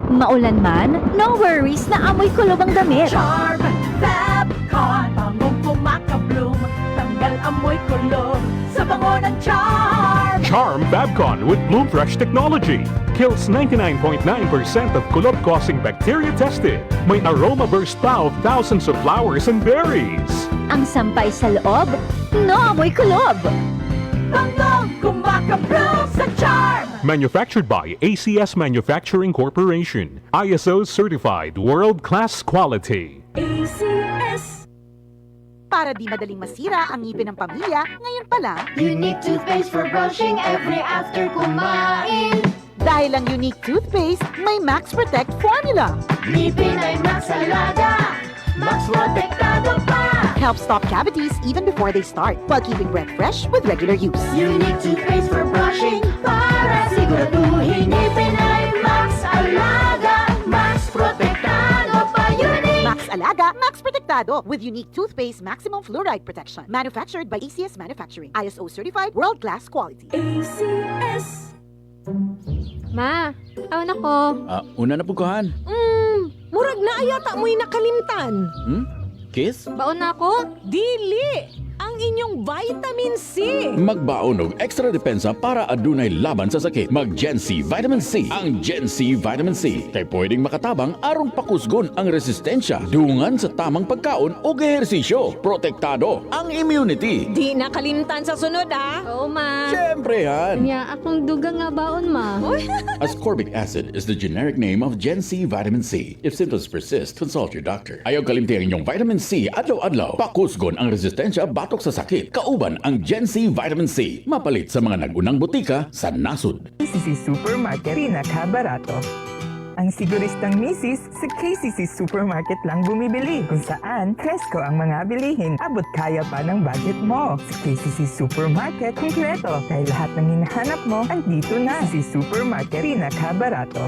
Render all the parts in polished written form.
Maulan man, no worries na amoy kulob ang damit. Charm Fabcon, bangong pumakabloom, tanggal amoy kulob sa bango ng Charm. Charm Babcon with Bloom Fresh technology kills 99.9% of kulob-causing bacteria tested. May aroma burst pa of thousands of flowers and berries. Ang sampay sa loob, no amoy kulob. Bangong kumakabloom sa Charm. Manufactured by ACS Manufacturing Corporation. ISO certified world-class quality. ACS. Para di madaling masira ang ngipin ng pamilya, ngayon pa lang, Unique toothpaste for brushing every after kumain. dahil ang unique toothpaste, may Max Protect formula. Ngipin ay Max Alaga, Max Protektado pa. Helps stop cavities even before they start, while keeping breath fresh with regular use. Unique toothpaste for brushing para siguraduhin ngipin ay Max Alaga, Max Protektado pa. Unique. Max Alaga, Max Protectado with unique toothpaste maximum fluoride protection. Manufactured by ACS Manufacturing. ISO certified world-class quality. ACS. Ma, awan ako. Una na puguhan. Murag na ayata mo'y nakalimtan. Kiss? Baon na ako? Dili! Ang inyong vitamin C! Magbaon og extra depensa para adunay laban sa sakit. Mag Gen C Vitamin C. Ang Gen C Vitamin C kay pwedeng makatabang aron pakusgon ang resistensya dungan sa tamang pagkaon o ehersisyo. Protektado ang immunity. Di nakalimtan sa sunod ha! Oo, ma. Siyempre yan. Nya, akong dugang nga baon, ma. Ascorbic acid is the generic name of Gen C Vitamin C. If symptoms persist, consult your doctor. Ayaw kalimti ang inyong vitamin C adlaw-adlaw. Pakusgon ang resistensya batok sa sakit. Kauban ang Gen C Vitamin C. Mapalit sa mga nagunang butika sa nasod. KCC Supermarket pinakabarato. Ang siguristang misis sa KCC Supermarket lang bumibili. Kung saan, presko ang mga bilihin. Abot kaya pa ng budget mo. Sa KCC Supermarket, kumpleto. Dahil lahat ng hinahanap mo, andito na. KCC Supermarket pinakabarato.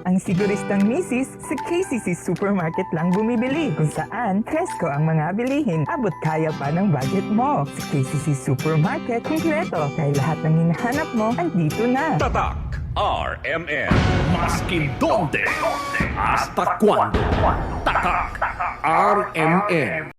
Ang siguristang misis sa KCC Supermarket lang bumibili. Kung saan, presko ang mga bilihin. Abot kaya pa ng budget mo. Sa KCC Supermarket, kumpleto. Dahil lahat ng hinahanap mo, andito na. Tatak RMN. Maskin donde. Hasta cuando. Tatak RMN.